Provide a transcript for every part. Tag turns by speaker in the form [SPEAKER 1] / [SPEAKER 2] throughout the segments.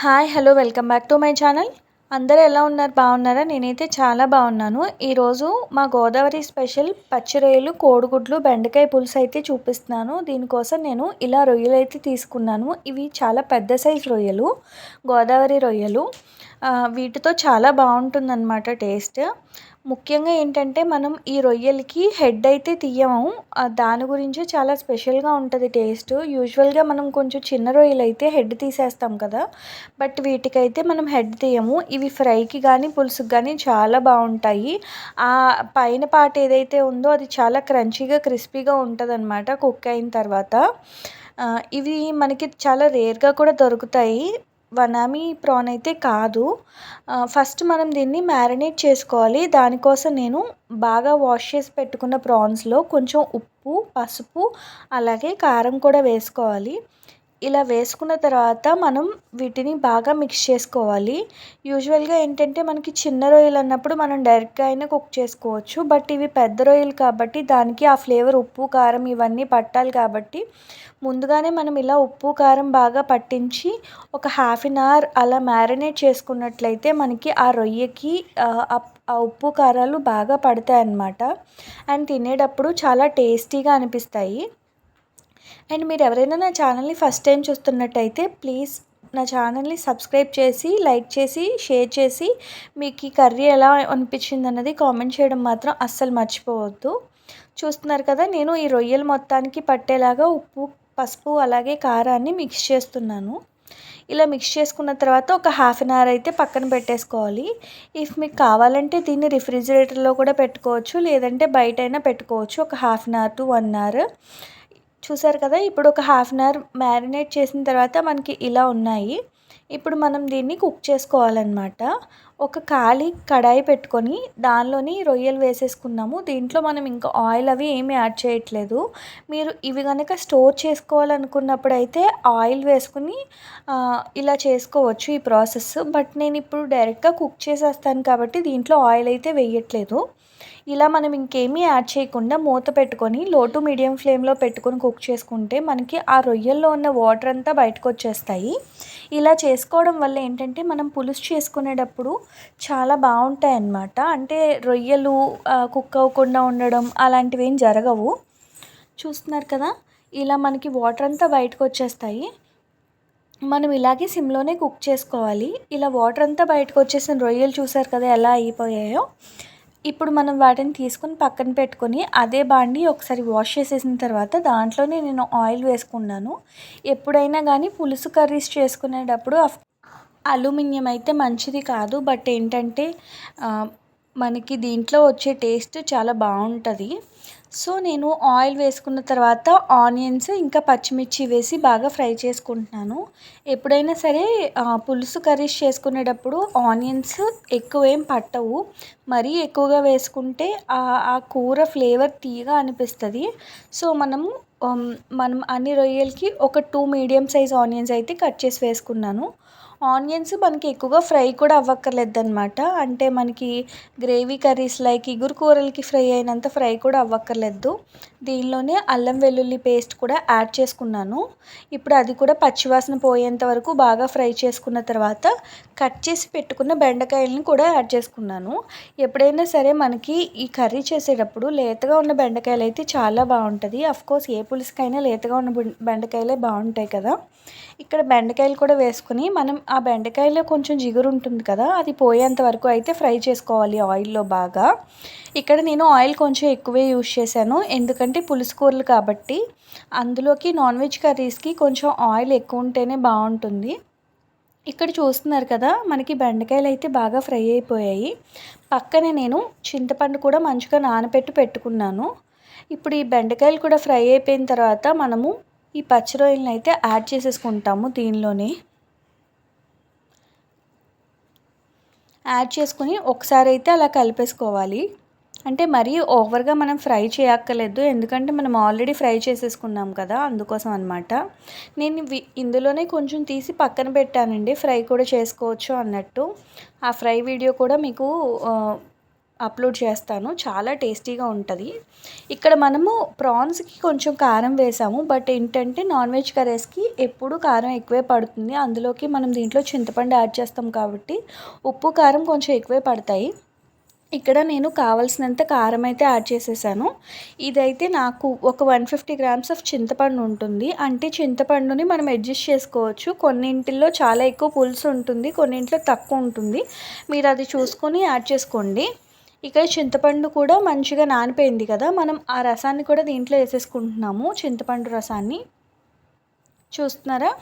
[SPEAKER 1] Hi hello welcome back to my channel. అందరూ ఎలా ఉన్నారు? బాగున్నారా? నేనైతే చాలా బాగున్నాను. ఈరోజు మా గోదావరి స్పెషల్ పచ్చి రొయ్యలు, కోడిగుడ్లు, బెండకాయ పులుసు అయితే చూపిస్తున్నాను. దీనికోసం నేను ఇలా రొయ్యలు అయితే తీసుకున్నాను. ఇవి చాలా పెద్ద సైజు రొయ్యలు, గోదావరి రొయ్యలు. వీటితో చాలా బాగుంటుందన్నమాట టేస్ట్. ముఖ్యంగా ఏంటంటే మనం ఈ రొయ్యలకి హెడ్ అయితే తీయము. దాని గురించి చాలా స్పెషల్గా ఉంటుంది టేస్ట్. యూజువల్గా మనం కొంచెం చిన్న రొయ్యలు అయితే హెడ్ తీసేస్తాం కదా, బట్ వీటికైతే మనం హెడ్ తీయము. ఇవి ఫ్రైకి కానీ పులుసుకి కానీ చాలా బాగుంటాయి. ఆ పైన పార్ట్ ఏదైతే ఉందో అది చాలా క్రంచీగా క్రిస్పీగా ఉంటుంది అనమాట కుక్ అయిన తర్వాత. ఇవి మనకి చాలా రేర్గా కూడా దొరుకుతాయి. వనామీ ప్రాన్ అయితే కాదు. ఫస్ట్ మనం దీన్ని మ్యారినేట్ చేసుకోవాలి. దానికోసం నేను బాగా వాష్ చేసి పెట్టుకున్న ప్రాన్స్లో కొంచెం ఉప్పు, పసుపు, అలాగే కారం కూడా వేసుకోవాలి. ఇలా వేసుకున్న తర్వాత మనం వీటిని బాగా మిక్స్ చేసుకోవాలి. యూజువల్గా ఏంటంటే మనకి చిన్న రొయ్యలు అన్నప్పుడు మనం డైరెక్ట్గా అయినా కుక్ చేసుకోవచ్చు. బట్ ఇవి పెద్ద రొయ్యలు కాబట్టి దానికి ఆ ఫ్లేవర్ ఉప్పు, కారం ఇవన్నీ పట్టాలి కాబట్టి ముందుగానే మనం ఇలా ఉప్పు, కారం బాగా పట్టించి ఒక హాఫ్ అన్ అవర్ అలా మ్యారినేట్ చేసుకున్నట్లయితే మనకి ఆ రొయ్యకి ఆ ఉప్పు కారాలు బాగా పడతాయి అన్నమాట. అండ్ తినేటప్పుడు చాలా టేస్టీగా అనిపిస్తాయి. అండ్ మీరు ఎవరైనా నా ఛానల్ని ఫస్ట్ టైం చూస్తున్నట్టయితే ప్లీజ్ నా ఛానల్ని సబ్స్క్రైబ్ చేసి, లైక్ చేసి, షేర్ చేసి మీకు ఈ కర్రీ ఎలా అనిపించింది అన్నది కామెంట్ చేయడం మాత్రం అస్సలు మర్చిపోవద్దు. చూస్తున్నారు కదా, నేను ఈ రొయ్యలు మొత్తానికి పట్టేలాగా ఉప్పు, పసుపు అలాగే కారాన్ని మిక్స్ చేస్తున్నాను. ఇలా మిక్స్ చేసుకున్న తర్వాత ఒక హాఫ్ అన్ అవర్ అయితే పక్కన పెట్టేసుకోవాలి. ఇఫ్ మీకు కావాలంటే దీన్ని రిఫ్రిజిరేటర్లో కూడా పెట్టుకోవచ్చు, లేదంటే బయట అయినా పెట్టుకోవచ్చు ఒక half an hour to 1 hour. చూసారు కదా, ఇప్పుడు ఒక హాఫ్ అన్ అవర్ మ్యారినేట్ చేసిన తర్వాత మనకి ఇలా ఉన్నాయి. ఇప్పుడు మనం దీన్ని కుక్ చేసుకోవాలన్నమాట. ఒక ఖాళీ కడాయి పెట్టుకొని దానిలోని రొయ్యలు వేసేసుకున్నాము. దీంట్లో మనం ఇంకా ఆయిల్ అవి ఏమీ యాడ్ చేయట్లేదు. మీరు ఇవి కనుక స్టోర్ చేసుకోవాలనుకున్నప్పుడు అయితే ఆయిల్ వేసుకుని ఇలా చేసుకోవచ్చు ఈ ప్రాసెస్. బట్ నేను ఇప్పుడు డైరెక్ట్గా కుక్ చేసేస్తాను కాబట్టి దీంట్లో ఆయిల్ అయితే వేయట్లేదు. ఇలా మనం ఇంకేమీ యాడ్ చేయకుండా మూత పెట్టుకొని లో టు మీడియం ఫ్లేమ్లో పెట్టుకొని కుక్ చేసుకుంటే మనకి ఆ రొయ్యల్లో ఉన్న వాటర్ అంతా బయటకు వచ్చేస్తాయి. ఇలా చేసుకోవడం వల్ల ఏంటంటే మనం పులుసు చేసుకునేటప్పుడు చాలా బాగుంటాయి అన్నమాట. అంటే రొయ్యలు కుక్ అవ్వకుండా ఉండడం అలాంటివి ఏం జరగవు. చూస్తున్నారు కదా, ఇలా మనకి వాటర్ అంతా బయటకు వచ్చేస్తాయి. మనం ఇలాగే సిమ్లోనే కుక్ చేసుకోవాలి. ఇలా వాటర్ అంతా బయటకు వచ్చేసిన రొయ్యలు చూసారు కదా ఎలా అయిపోయాయో. ఇప్పుడు మనం వాటిని తీసుకొని పక్కన పెట్టుకొని అదే బాండి ఒకసారి వాష్ చేసేసిన తర్వాత దాంట్లోనే నేను ఆయిల్ వేసుకున్నాను. ఎప్పుడైనా కానీ పులుసు కర్రీస్ చేసుకునేటప్పుడు అల్యూమినియం అయితే మంచిది కాదు. బట్ ఏంటంటే మనకి దీంట్లో వచ్చే టేస్ట్ చాలా బాగుంటుంది. సో నేను ఆయిల్ వేసుకున్న తర్వాత ఆనియన్స్ ఇంకా పచ్చిమిర్చి వేసి బాగా ఫ్రై చేసుకుంటున్నాను. ఎప్పుడైనా సరే పులుసు కర్రీస్ చేసుకునేటప్పుడు ఆనియన్స్ ఎక్కువ ఏం పట్టవు. మరీ ఎక్కువగా వేసుకుంటే ఆ కూర ఫ్లేవర్ తీయగా అనిపిస్తుంది. సో మనం అన్ని రొయ్యలకి ఒక 2 మీడియం సైజ్ ఆనియన్స్ అయితే కట్ చేసి వేసుకున్నాను. ఆనియన్స్ మనకి ఎక్కువగా ఫ్రై కూడా అవ్వక్కర్లేదన్నమాట. అంటే మనకి గ్రేవీ కర్రీస్ లైక్ ఇగురు కూరలకి ఫ్రై అయినంత ఫ్రై కూడా అవ్వక్కర్లేదు. దీనిలోనే అల్లం వెల్లుల్లి పేస్ట్ కూడా యాడ్ చేసుకున్నాను. ఇప్పుడు అది కూడా పచ్చివాసన పోయేంత వరకు బాగా ఫ్రై చేసుకున్న తర్వాత కట్ చేసి పెట్టుకున్న బెండకాయలను కూడా యాడ్ చేసుకున్నాను. ఎప్పుడైనా సరే మనకి ఈ కర్రీ చేసేటప్పుడు లేతగా ఉన్న బెండకాయలు అయితే చాలా బాగుంటుంది. అఫ్కోర్స్ ఏ పులుసుకైనా లేతగా ఉన్న బెండకాయలే బాగుంటాయి కదా. ఇక్కడ బెండకాయలు కూడా వేసుకుని మనం ఆ బెండకాయలో కొంచెం జిగురు ఉంటుంది కదా, అది పోయేంత వరకు అయితే ఫ్రై చేసుకోవాలి ఆయిల్లో బాగా. ఇక్కడ నేను ఆయిల్ కొంచెం ఎక్కువే యూజ్ చేశాను, ఎందుకంటే పులుసు కూరలు కాబట్టి. అందులోకి నాన్ వెజ్ కర్రీస్కి కొంచెం ఆయిల్ ఎక్కువ ఉంటేనే బాగుంటుంది. ఇక్కడ చూస్తున్నారు కదా, మనకి బెండకాయలు అయితే బాగా ఫ్రై అయిపోయాయి. పక్కనే నేను చింతపండు కూడా మంచిగా నానబెట్టి పెట్టుకున్నాను. ఇప్పుడు ఈ బెండకాయలు కూడా ఫ్రై అయిపోయిన తర్వాత మనము ఈ పచ్చి రొయ్యలను అయితే యాడ్ చేసేసుకుంటాము. దీనిలోనే యాడ్ చేసుకుని ఒకసారి అయితే అలా కలిపేసుకోవాలి. అంటే మరీ ఓవర్గా మనం ఫ్రై చేయక్కర్లేదు, ఎందుకంటే మనం ఆల్రెడీ ఫ్రై చేసేసుకున్నాం కదా, అందుకోసం అనమాట. నేను ఇందులోనే కొంచెం తీసి పక్కన పెట్టానండి, ఫ్రై కూడా చేసుకోవచ్చు అన్నట్టు. ఆ ఫ్రై వీడియో కూడా మీకు అప్లోడ్ చేస్తాను. చాలా టేస్టీగా ఉంటుంది. ఇక్కడ మనము ప్రాన్స్కి కొంచెం కారం వేసాము. బట్ ఏంటంటే నాన్ వెజ్ కర్రీస్కి ఎప్పుడు కారం ఎక్కువే పడుతుంది. అందులోకి మనం దీంట్లో చింతపండు యాడ్ చేస్తాం కాబట్టి ఉప్పు కారం కొంచెం ఎక్కువే పడతాయి. ఇక్కడ నేను కావాల్సినంత కారం అయితే యాడ్ చేసేసాను. ఇదైతే నాకు ఒక 150 గ్రామ్స్ ఆఫ్ చింతపండు ఉంటుంది. అంటే చింతపండుని మనం అడ్జస్ట్ చేసుకోవచ్చు. కొన్నింటిల్లో చాలా ఎక్కువ పులుసు ఉంటుంది, కొన్నింట్లో తక్కువ ఉంటుంది. మీరు అది చూసుకొని యాడ్ చేసుకోండి. ఇక్కడ చింతపండు కూడా మంచిగా నానిపోయింది కదా, మనం ఆ రసాన్ని కూడా దీంట్లో వేసేసుకుంటున్నాము. చింతపండు రసాన్ని చూస్తున్నారా?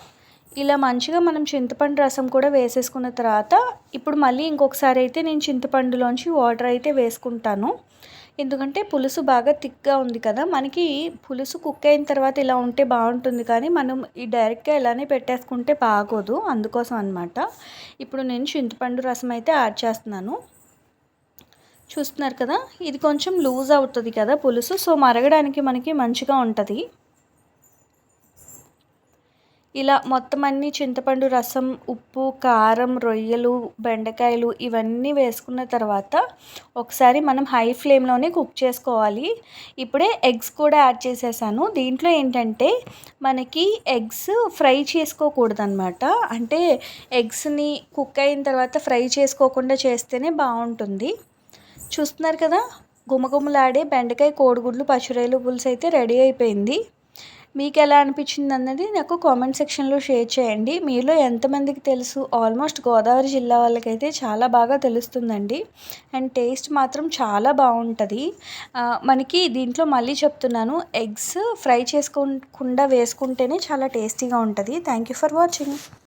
[SPEAKER 1] ఇలా మంచిగా మనం చింతపండు రసం కూడా వేసేసుకున్న తర్వాత ఇప్పుడు మళ్ళీ ఇంకొకసారి అయితే నేను చింతపండులోంచి వాటర్ అయితే వేసుకుంటాను. ఎందుకంటే పులుసు బాగా థిక్గా ఉంది కదా, మనకి పులుసు కుక్ అయిన తర్వాత ఇలా ఉంటే బాగుంటుంది, కానీ మనం ఈ డైరెక్ట్గా ఇలానే పెట్టేసుకుంటే బాగోదు. అందుకోసం అనమాట. ఇప్పుడు నేను చింతపండు రసం అయితే యాడ్ చేస్తున్నాను. చూస్తున్నారు కదా, ఇది కొంచెం లూజ్ అవుతుంది కదా పులుసు, సో మరగడానికి మనకి మంచిగా ఉంటుంది. ఇలా మొత్తం అన్నీ చింతపండు రసం, ఉప్పు, కారం, రొయ్యలు, బెండకాయలు ఇవన్నీ వేసుకున్న తర్వాత ఒకసారి మనం హై ఫ్లేమ్లోనే కుక్ చేసుకోవాలి. ఇప్పుడే ఎగ్స్ కూడా యాడ్ చేసేసాను. దీంట్లో ఏంటంటే మనకి ఎగ్స్ ఫ్రై చేసుకోకూడదన్నమాట. అంటే ఎగ్స్ని కుక్ అయిన తర్వాత ఫ్రై చేసుకోకుండా చేస్తేనే బాగుంటుంది. చూస్తున్నారు కదా, గుమగుమలాడే బెండకాయ కోడిగుడ్లు పచ్చిరొయ్యల పులుసు అయితే రెడీ అయిపోయింది. మీకు ఎలా అనిపించింది అన్నది నాకు కామెంట్ సెక్షన్లో షేర్ చేయండి. మీలో ఎంతమందికి తెలుసు? ఆల్మోస్ట్ గోదావరి జిల్లా వాళ్ళకైతే చాలా బాగా తెలుస్తుందండి. అండ్ టేస్ట్ మాత్రం చాలా బాగుంటుంది. మనకి దీంట్లో మళ్ళీ చెప్తున్నాను, ఎగ్స్ ఫ్రై చేసుకోకుండా వేసుకుంటేనే చాలా టేస్టీగా ఉంటుంది. Thank you for watching.